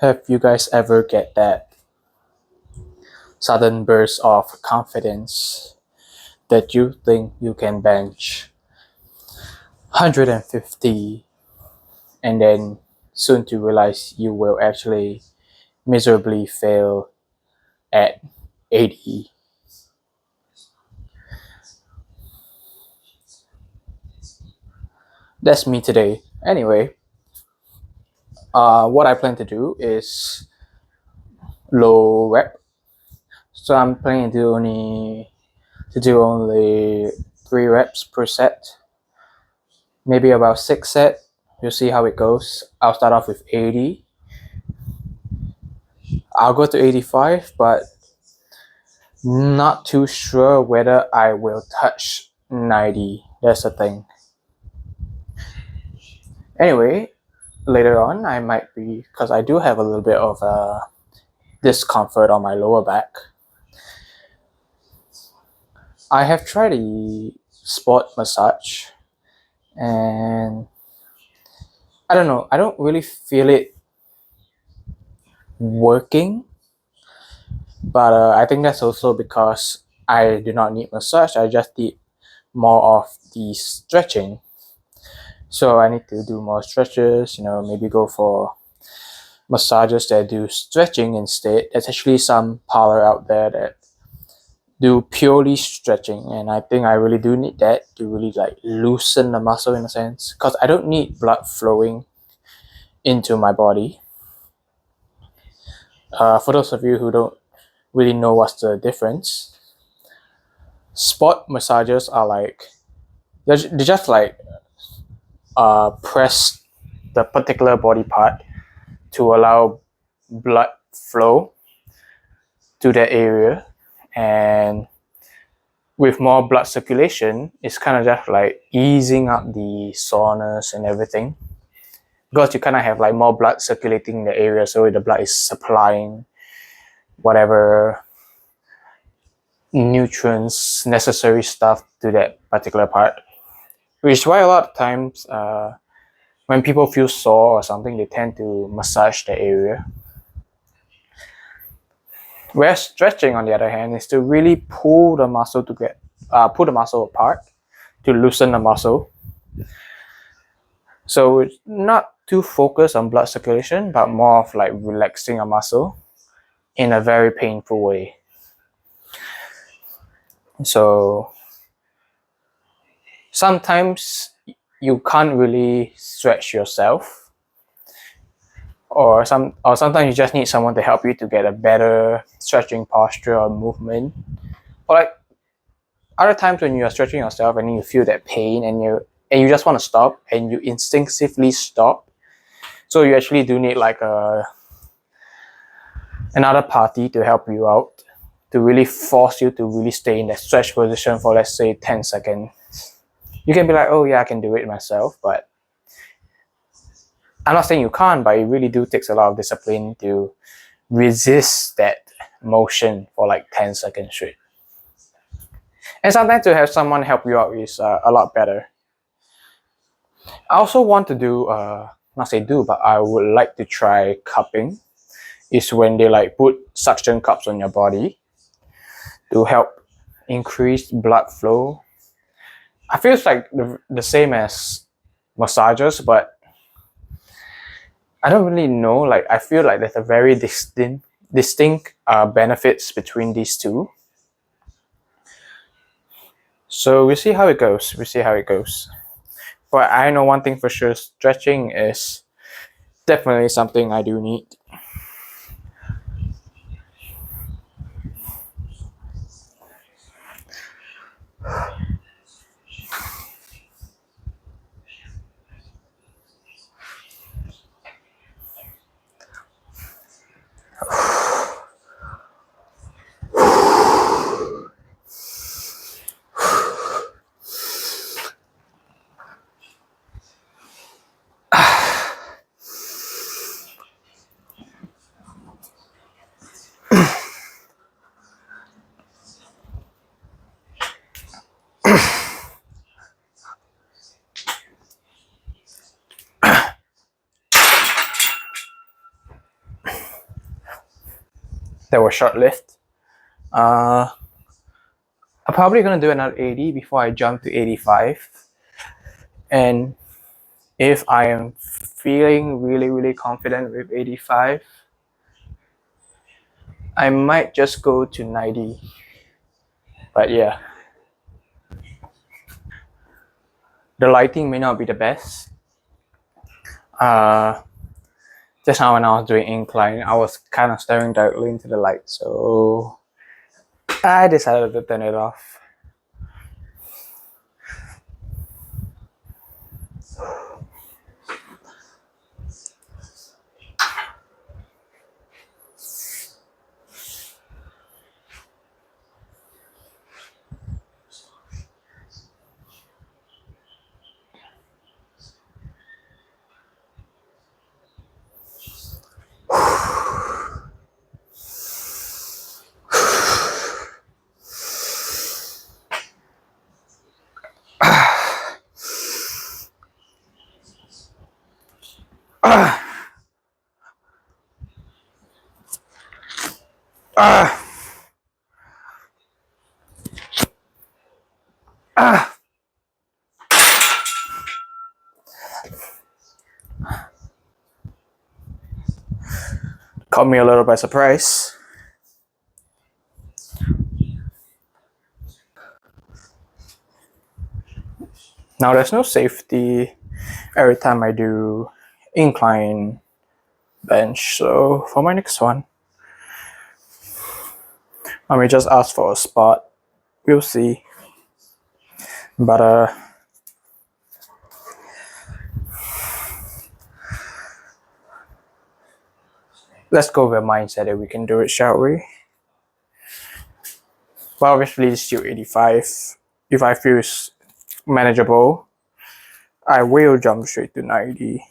Have you guys ever get that sudden burst of confidence that you think you can bench 150 and then soon to realize you will actually miserably fail at 80? That's me today. Anyway, what I plan to do is low rep. So I'm planning to do only 3 reps per set, maybe about 6 set. We'll see how it goes. I'll start off with 80. I'll go to 85, but not too sure whether I will touch 90. That's the thing. Anyway, later on I might be, because I do have a little bit of discomfort on my lower back. I have tried the sport massage, and I don't know, I don't really feel it working, but I think that's also because I do not need massage. I just need more of the stretching. So I need to do more stretches, maybe go for massages that do stretching instead. There's actually some parlor out there that do purely stretching, and I think I really do need that to really like loosen the muscle in a sense, because I don't need blood flowing into my body. For those of you who don't really know what's the difference, sport massages are like they just like press the particular body part to allow blood flow to that area, and with more blood circulation, it's kind of just like easing up the soreness and everything, because you kind of have like more blood circulating in the area, so the blood is supplying whatever nutrients, necessary stuff to that particular part. Which is why a lot of times when people feel sore or something, they tend to massage the area. Whereas stretching, on the other hand, is to really pull the muscle apart to loosen the muscle. So it's not too focused on blood circulation, but more of like relaxing a muscle in a very painful way. So sometimes you can't really stretch yourself, or sometimes you just need someone to help you to get a better stretching posture or movement. Or like other times when you are stretching yourself and you feel that pain and you just want to stop, and you instinctively stop. So you actually do need like another party to help you out, to really force you to really stay in that stretch position for, let's say, 10 seconds. You can be like, oh yeah, I can do it myself, but I'm not saying you can't, but it really takes a lot of discipline to resist that motion for like 10 seconds straight. And sometimes to have someone help you out is a lot better. I also want to do, not say do, but I would like to try cupping. Is when they like put suction cups on your body to help increase blood flow. I feel it's like the same as massages, but I don't really know. Like, I feel like there's a very distinct benefits between these two. So we'll see how it goes. But I know one thing for sure: stretching is definitely something I do need. that were short-lived. I'm probably gonna do another 80 before I jump to 85. And if I am feeling really confident with 85, I might just go to 90. But yeah, the lighting may not be the best. Just now when I was doing incline, I was kind of staring directly into the light, so I decided to turn it off. Caught me a little by surprise. Now there's no safety every time I do incline bench, so for my next one, I may just ask for a spot. We'll see. But let's go with a mindset that we can do it, shall we? Well, obviously it's still 85. If I feel it's manageable, I will jump straight to 90.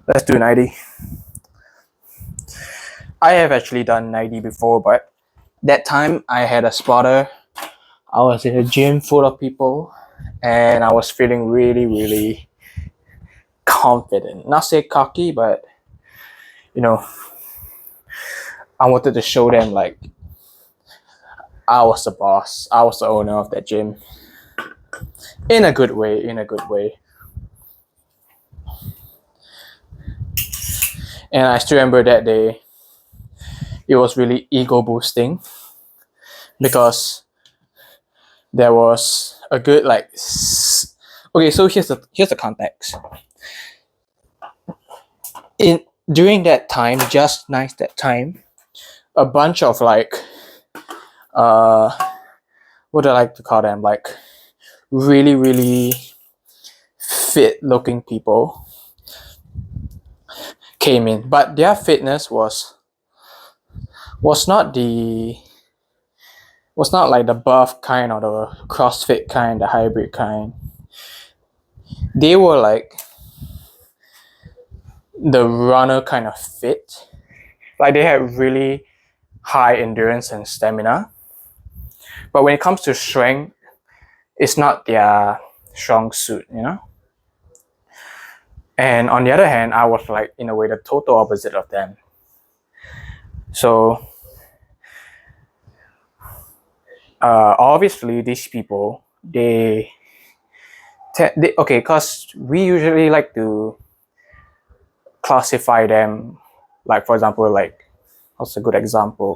Let's do 90. I have actually done 90 before, but that time I had a spotter. I was in a gym full of people and I was feeling really confident. Not say cocky, but you know, I wanted to show them like I was the boss. I was the owner of that gym. In a good way, in a good way. And I still remember that day. It was really ego boosting because there was a good like okay, so here's the context. During that time, just nice that time, a bunch of like what do I like to call them, like really fit looking people came in, but their fitness was not like the buff kind or the CrossFit kind, the hybrid kind. They were like the runner kind of fit. Like they had really high endurance and stamina. But when it comes to strength, it's not their strong suit, you know? And on the other hand, I was like, in a way, the total opposite of them. So, obviously, these people, they okay, because we usually like to classify them, like, for example, like, what's a good example?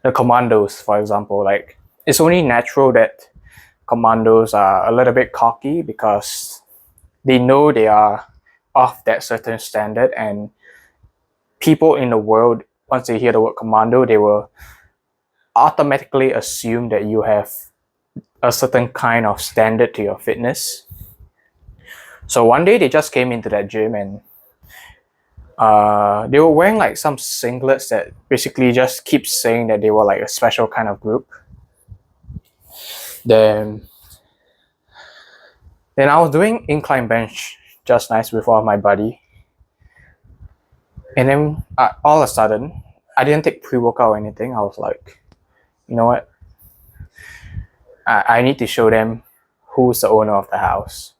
The commandos, for example, like, it's only natural that commandos are a little bit cocky because they know they are of that certain standard, and people in the world, once they hear the word commando, they will automatically assume that you have a certain kind of standard to your fitness. So one day they just came into that gym, and they were wearing like some singlets that basically just keep saying that they were like a special kind of group. Then I was doing incline bench just nice with all of my buddy. And then all of a sudden, I didn't take pre-workout or anything. I was like, you know what? I need to show them who's the owner of the house.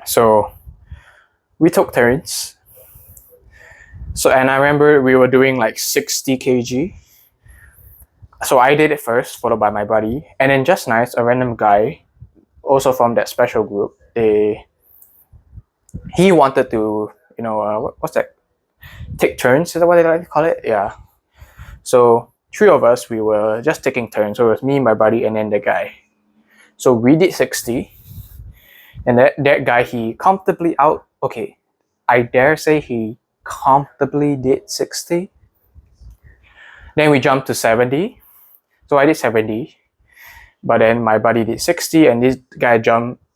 So we took turns. So, and I remember we were doing like 60 kg. So I did it first, followed by my buddy. And then just nice, a random guy, also from that special group, he wanted to, what's that? Take turns, is that what they like to call it? Yeah. So 3 of us, we were just taking turns. So it was me, my buddy, and then the guy. So we did 60. And that guy, he comfortably I dare say he comfortably did 60. Then we jumped to 70. So I did 70. But then my buddy did 60, and this guy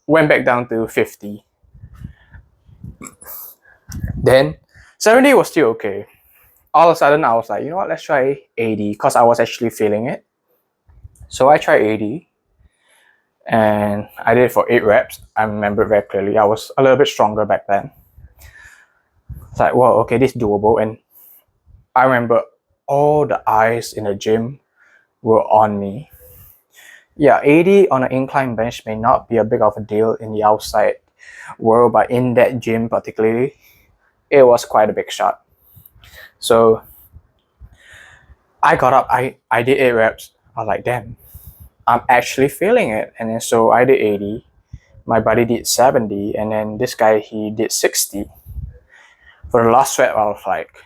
went back down to 50. Then 70 was still okay. All of a sudden, I was like, you know what, let's try 80, because I was actually feeling it. So I tried 80, and I did it for 8 reps. I remember very clearly. I was a little bit stronger back then. It's like, well, okay, this is doable. And I remember all the eyes in the gym were on me. Yeah, 80 on an incline bench may not be a big of a deal in the outside world, but in that gym particularly, it was quite a big shot. So I got up, I did 8 reps. I was like, damn, I'm actually feeling it. And then so I did 80, my buddy did 70, and then this guy, he did 60. For the last rep, I was like,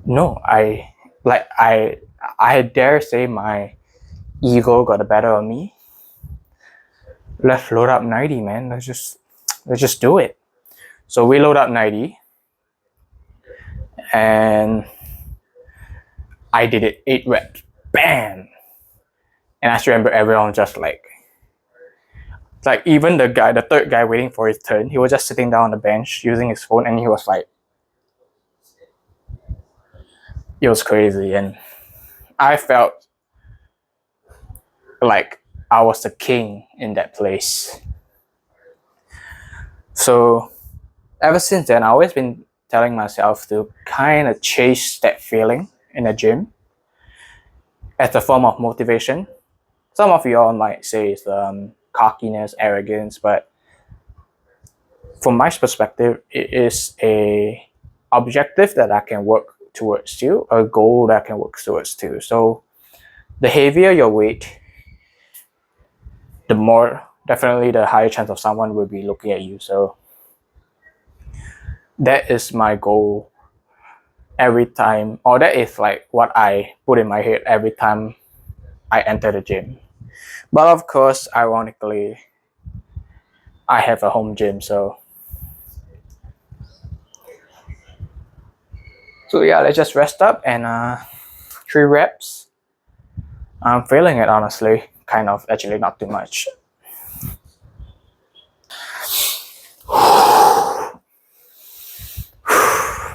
no, I dare say my ego got the better of me. Let's load up 90, man. Let's just do it. So we load up 90, and I did it 8 reps. Bam! And I still remember everyone just like even the third guy waiting for his turn, he was just sitting down on the bench using his phone, and he was like, it was crazy. And I felt like I was the king in that place. So ever since then, I've always been telling myself to kind of chase that feeling in the gym as a form of motivation. Some of you all might say it's cockiness, arrogance, but from my perspective, it is a objective that I can work towards too, a goal that I can work towards too. So the heavier your weight, definitely the higher chance of someone will be looking at you. So that is my goal every time, or that is like what I put in my head every time I enter the gym. But of course, ironically, I have a home gym, so yeah, let's just rest up and 3 reps. I'm feeling it, honestly, kind of, actually not too much.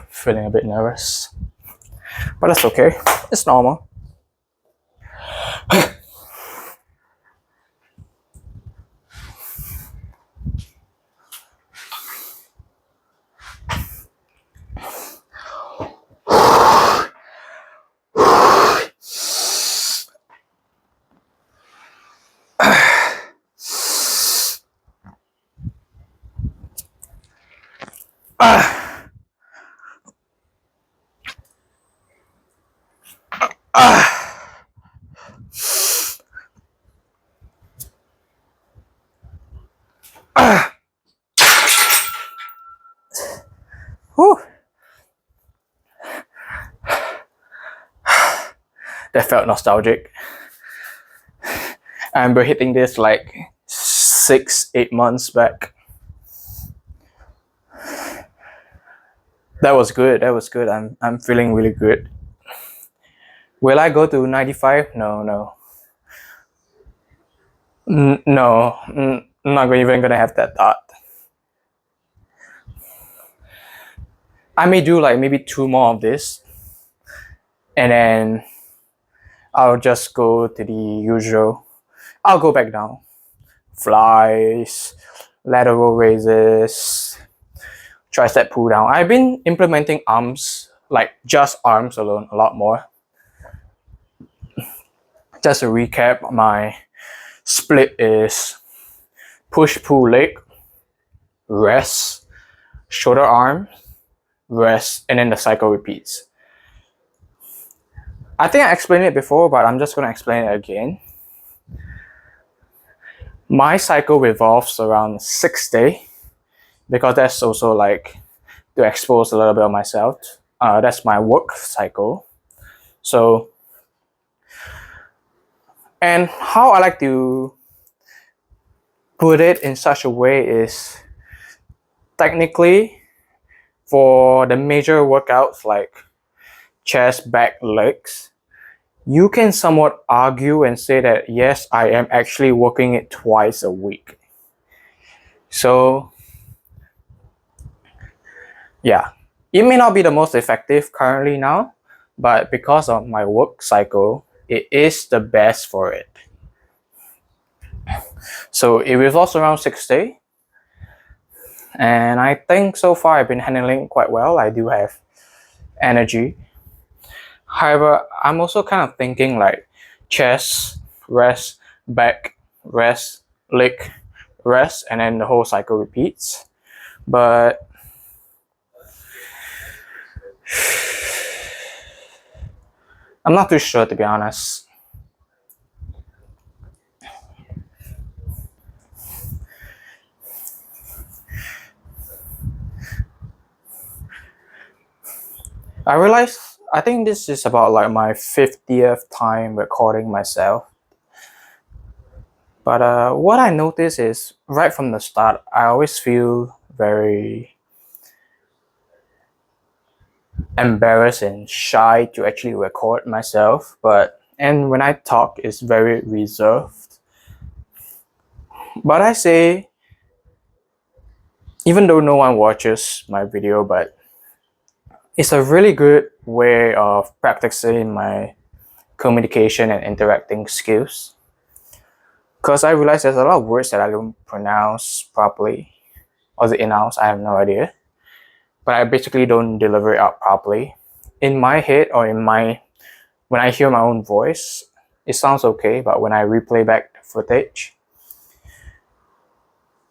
Feeling a bit nervous, but that's okay, it's normal. Whew. That felt nostalgic. I remember hitting this like 6-8 months back. That was good. That was good. I'm feeling really good. Will I go to 95? No, no. No, I'm not even gonna have that thought. I may do like maybe 2 more of this, and then I'll just go to the usual. I'll go back down. Flies, lateral raises, tricep pull down. I've been implementing arms, like just arms alone, a lot more. Just to recap, my split is push pull leg, rest, shoulder arm, rest, and then the cycle repeats. I think I explained it before, but I'm just gonna explain it again. My cycle revolves around 6 days because that's also like to expose a little bit of myself. That's my work cycle. So, and how I like to put it in such a way is technically for the major workouts like chest, back, legs, you can somewhat argue and say that yes, I am actually working it twice a week. So yeah, it may not be the most effective currently now, but because of my work cycle, it is the best for it. So it revolves around 6 days, and I think so far I've been handling quite well. I do have energy. However, I'm also kind of thinking like chest, rest, back, rest, leg, rest, and then the whole cycle repeats. But I'm not too sure, to be honest. I realized I think this is about like my 50th time recording myself. But what I notice is right from the start, I always feel very embarrassed and shy to actually record myself. And when I talk, it's very reserved. But I say, even though no one watches my video, but it's a really good way of practicing my communication and interacting skills. Because I realize there's a lot of words that I don't pronounce properly. Or the announce, I have no idea. But I basically don't deliver it out properly. In my head or when I hear my own voice, it sounds okay, but when I replay back the footage,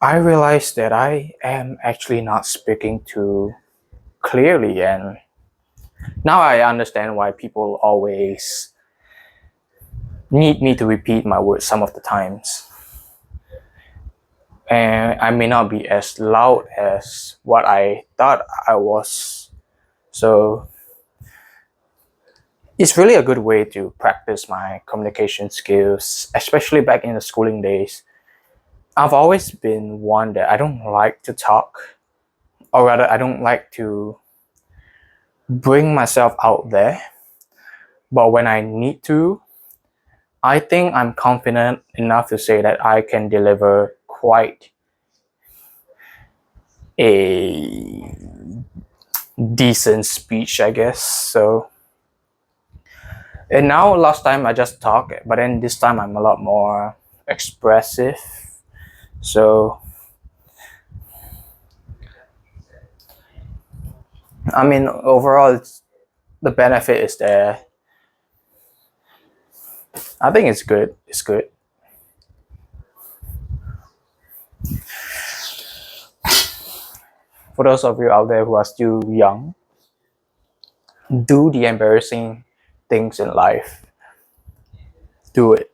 I realize that I am actually not speaking too clearly, and now I understand why people always need me to repeat my words some of the times. And I may not be as loud as what I thought I was. So it's really a good way to practice my communication skills, especially back in the schooling days. I've always been one that I don't like to talk, or rather I don't like to bring myself out there. But when I need to, I think I'm confident enough to say that I can deliver quite a decent speech, I guess. So, and now last time I just talk, but then this time I'm a lot more expressive. So, I mean, overall, the benefit is there. I think it's good. It's good. For those of you out there who are still young, do the embarrassing things in life. Do it.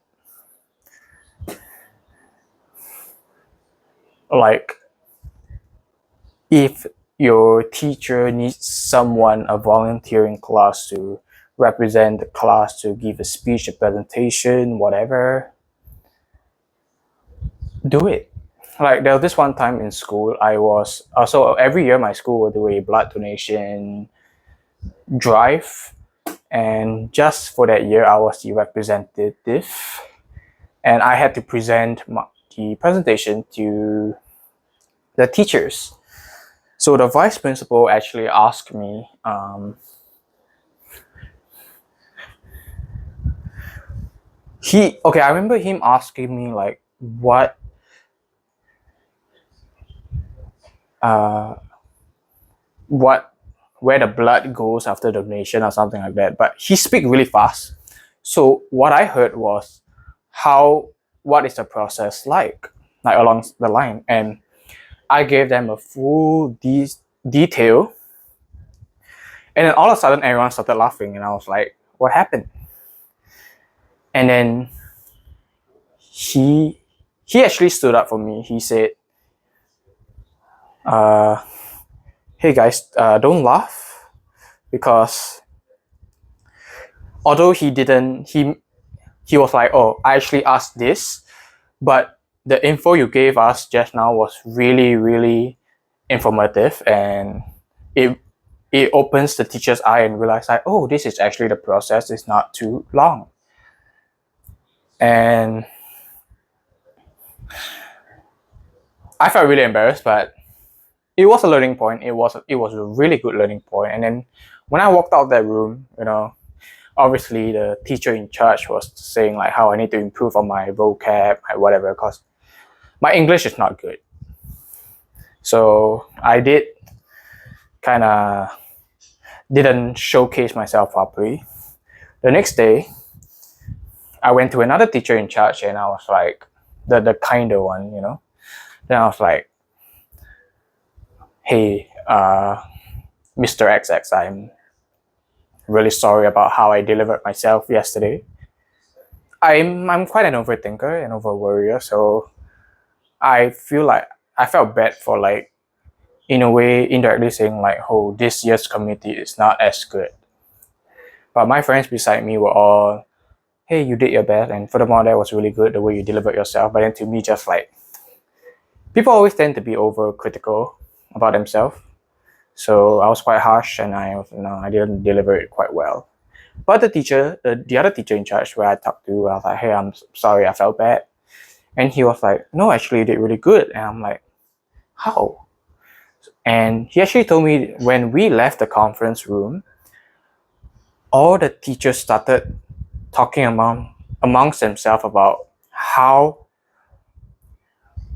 Like, if your teacher needs someone, a volunteering class to represent the class, to give a speech, a presentation, whatever, do it. like there was this one time in school I was so every year my school will do a blood donation drive, and just for that year I was the representative, and I had to present the presentation to the teachers. So the vice principal actually asked me, I remember him asking me like uh, what where the blood goes after donation or something like that. But he speak really fast. So what I heard was what is the process like along the line, and I gave them a full detail, and then all of a sudden everyone started laughing, and I was like, "What happened?" And then he he actually stood up for me. He said, uh, "Hey guys, don't laugh, because although he was like, oh, I actually asked this, but the info you gave us just now was really, really informative, and it it opens the teacher's eye and realize like, oh, this is actually the process. It's not too long." And I felt really embarrassed, but it was a learning point. It was a really good learning point. And then when I walked out of that room, obviously the teacher in charge was saying like how I need to improve on my vocab, my whatever, because my English is not good. So I kind of didn't showcase myself properly. The next day, I went to another teacher in charge, and I was like, the kinder one. Then I was like, hey, Mr. XX, I'm really sorry about how I delivered myself yesterday. I'm quite an overthinker and over worrier, so I feel like I felt bad for like, in a way, indirectly saying like, oh, this year's community is not as good. But my friends beside me were all, hey, you did your best, and furthermore, that was really good the way you delivered yourself. But then to me, just like, people always tend to be over critical about themselves. So I was quite harsh, and I didn't deliver it quite well. But the other teacher in charge where I talked to, I was like, hey, I'm sorry, I felt bad. And he was like, no, actually you did really good. And I'm like, how? And he actually told me when we left the conference room, all the teachers started talking amongst themselves about how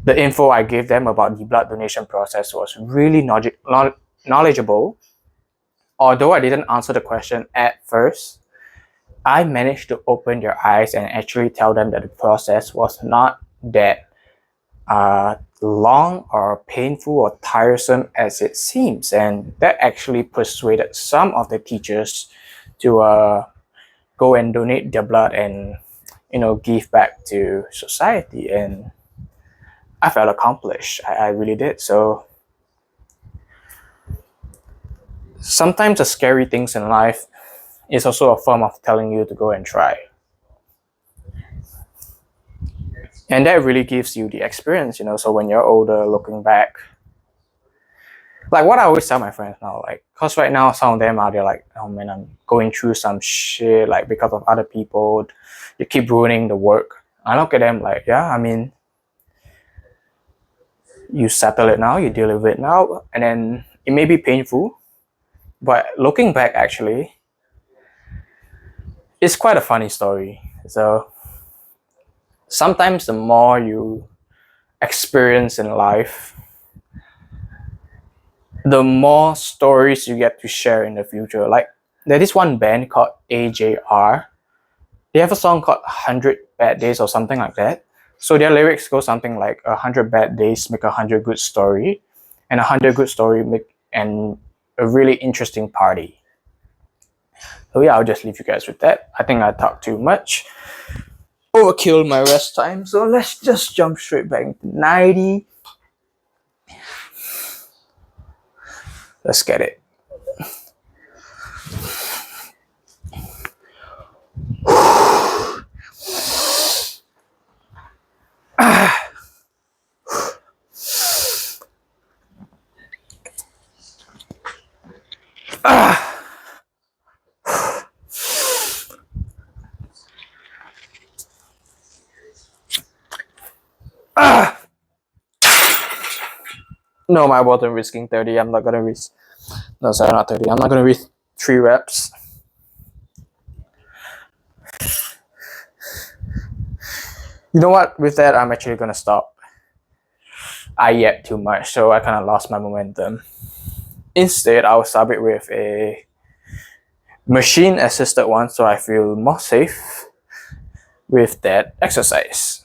the info I gave them about the blood donation process was really knowledgeable. Although I didn't answer the question at first, I managed to open their eyes and actually tell them that the process was not that long or painful or tiresome as it seems. And that actually persuaded some of the teachers to go and donate their blood and give back to society. And I felt accomplished. I really did. So sometimes the scary things in life is also a form of telling you to go and try. And that really gives you the experience, so when you're older, looking back, like what I always tell my friends now, like, because right now some of them are, they're like, oh man, I'm going through some shit, like because of other people, you keep ruining the work. I look at them like, yeah, I mean, you settle it now, you deal with it now, and then it may be painful, but looking back, actually, it's quite a funny story. So sometimes the more you experience in life, the more stories you get to share in the future. Like, there's this one band called AJR. They have a song called 100 Bad Days or something like that. So their lyrics go something like 100 bad days make 100 good story, and 100 good story make a really interesting party. So yeah, I'll just leave you guys with that. I think I talked too much. Overkill my rest time. So let's just jump straight back into 90. Let's get it. No, I wasn't risking 30. I'm not gonna risk. No, sorry, not 30. I'm not gonna risk 3 reps. You know what? With that, I'm actually gonna stop. I yapped too much, so I kind of lost my momentum. Instead, I'll sub it with a machine assisted one, so I feel more safe with that exercise.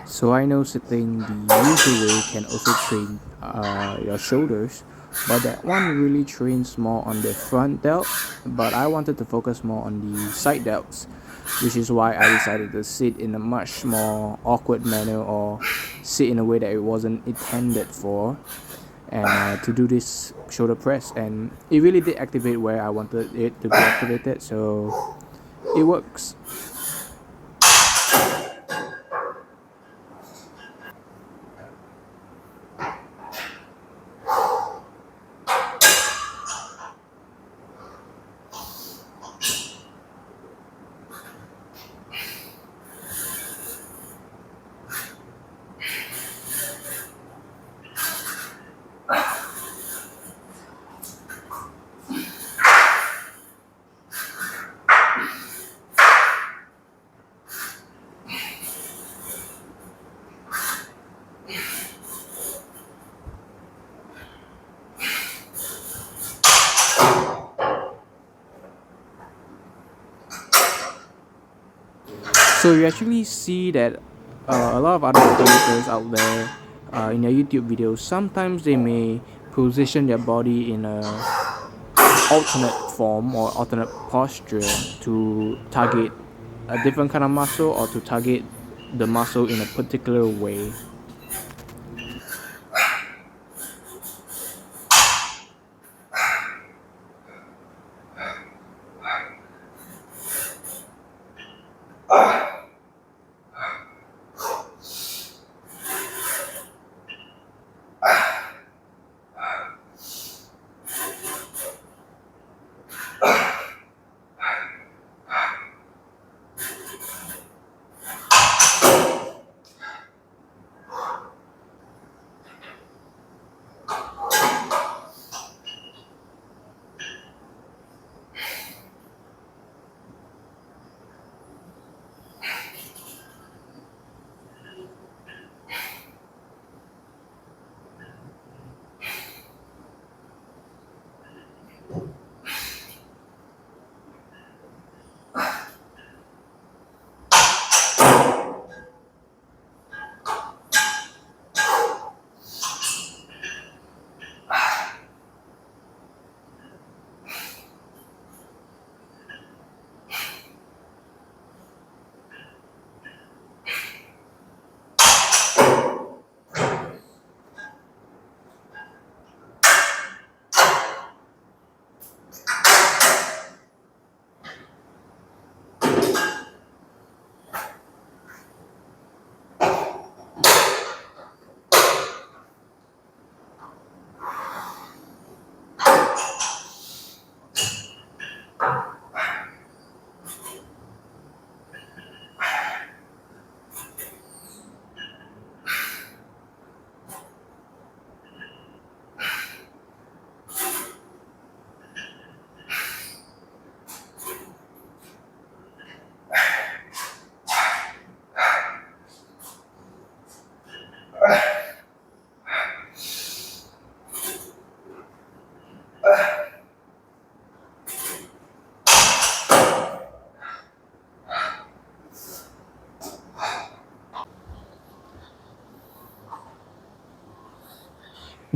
So I know sitting the usual way can also train your shoulders, but that one really trains more on the front delt. But I wanted to focus more on the side delts, which is why I decided to sit in a much more awkward manner or sit in a way that it wasn't intended for, and to do this shoulder press. And it really did activate where I wanted it to be activated, so it works. So you actually see that a lot of other creators out there in their YouTube videos, sometimes they may position their body in a alternate form or alternate posture to target a different kind of muscle or to target the muscle in a particular way.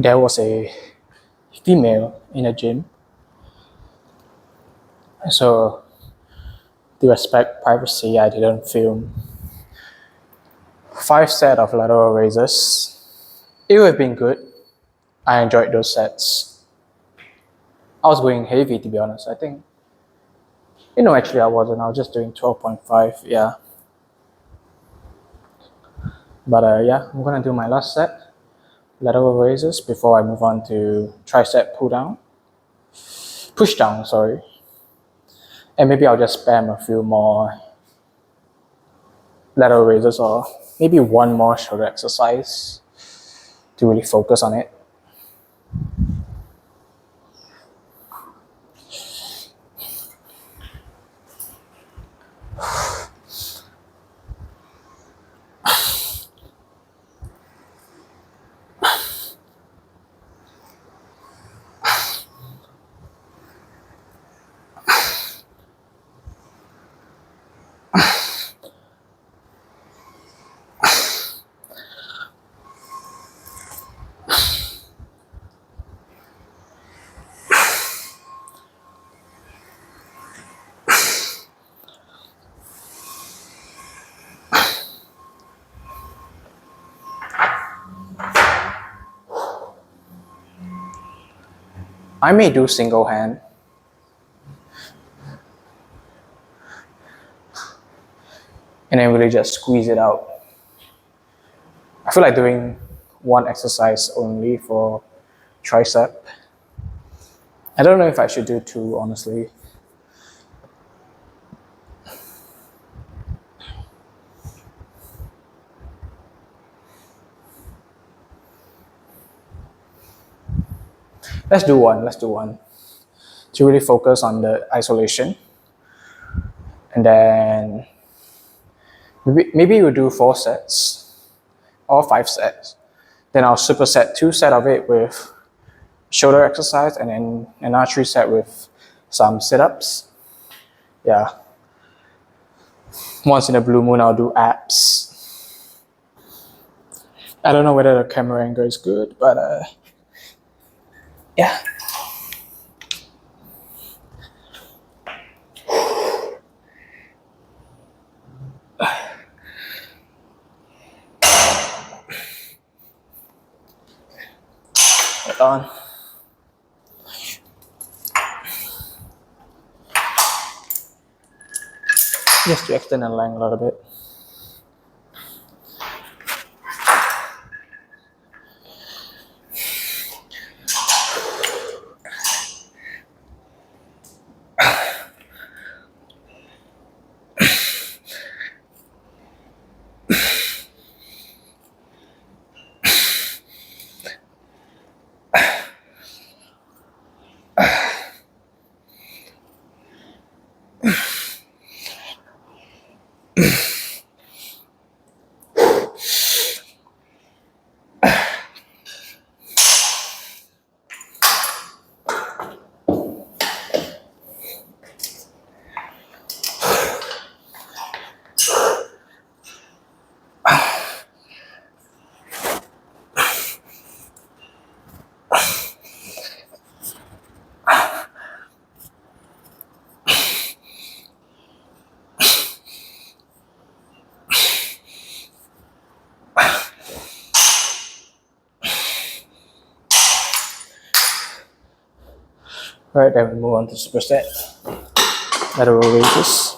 there was a female in a gym. So to respect privacy, I didn't film 5 sets of lateral raises. It would have been good. I enjoyed those sets. I was going heavy, to be honest. I think, actually I wasn't. I was just doing 12.5, yeah. But yeah, I'm gonna do my last set, lateral raises, before I move on to tricep push down, sorry. And maybe I'll just spam a few more lateral raises, or maybe one more shoulder exercise to really focus on it. I may do single hand. And then really just squeeze it out. I feel like doing one exercise only for tricep. I don't know if I should do 2, honestly. Let's do one. To really focus on the isolation. And then maybe we'll do 4 sets or 5 sets. Then I'll superset 2 sets of it with shoulder exercise, and then another 3 sets with some sit-ups. Yeah. Once in a blue moon, I'll do abs. I don't know whether the camera angle is good, but yeah. Hold on. Just to extend the length a little bit. Right, then we move on to superset lateral raises.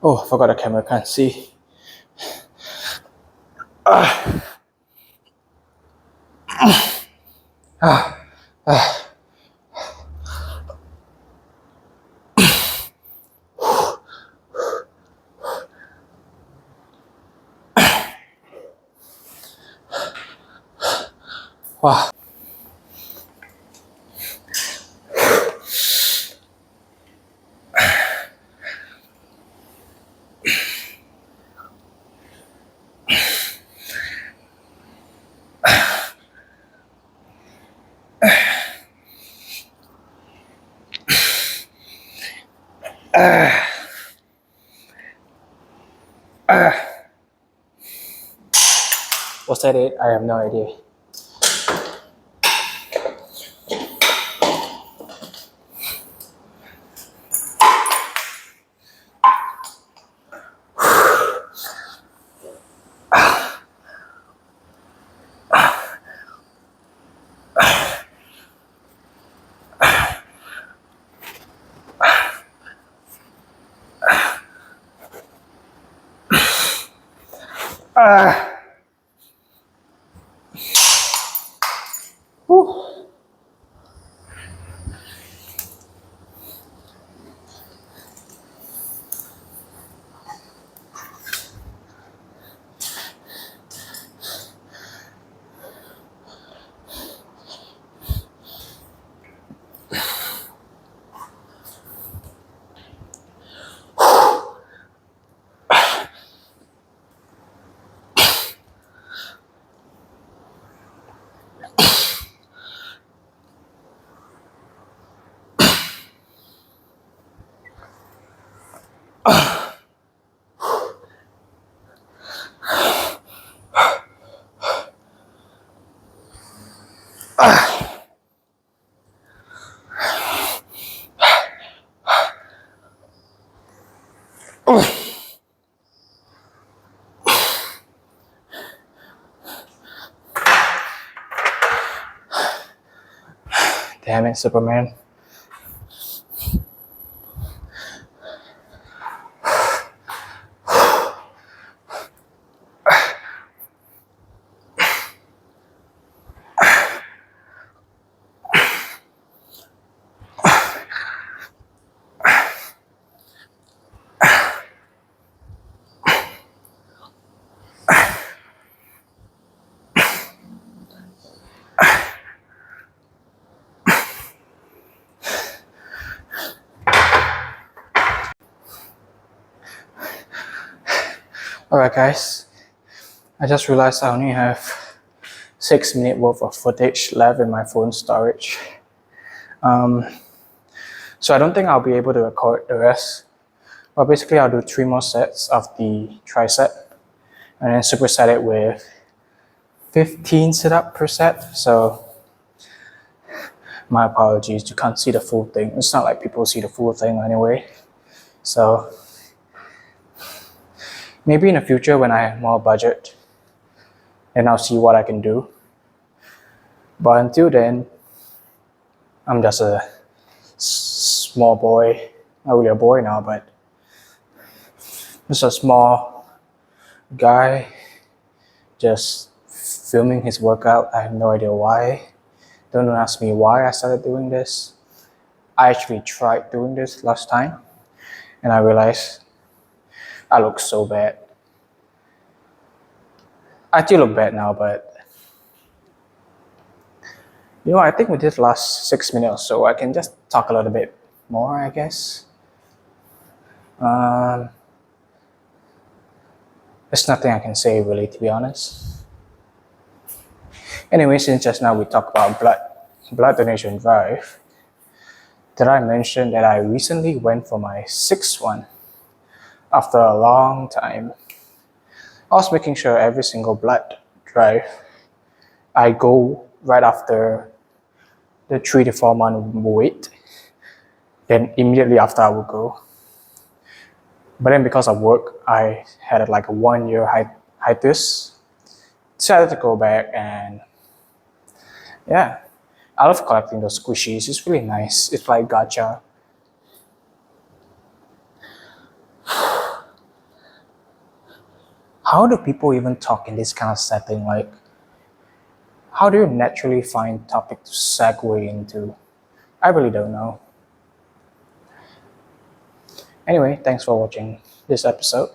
Oh, I forgot the camera can't see. Wow. Was that it? I have no idea. Whew. Damn it, Superman. Alright guys, I just realized I only have 6 minutes worth of footage left in my phone storage. So I don't think I'll be able to record the rest. But basically I'll do 3 more sets of the tricep and then superset it with 15 sit-up per set. So my apologies, you can't see the full thing. It's not like people see the full thing anyway. So maybe in the future when I have more budget, then I'll see what I can do. But until then, I'm just a small boy. Not really a boy now, but just a small guy just filming his workout. I have no idea why. Don't ask me why I started doing this. I actually tried doing this last time and I realized I look so bad. I still look bad now, but you know, I think with this last 6 minutes or so, I can just talk a little bit more, I guess. There's nothing I can say really, to be honest. Anyway, since just now we talked about blood donation drive, did I mention that I recently went for my 6th one after a long time? I was making sure every single blood drive I go right after the 3 to 4 month wait, then immediately after I would go. But then because of work, I had like a 1-year hiatus. Decided to go back and yeah, I love collecting those squishies. It's really nice. It's like gacha. How do people even talk in this kind of setting? Like, how do you naturally find topic to segue into? I really don't know. Anyway, thanks for watching this episode.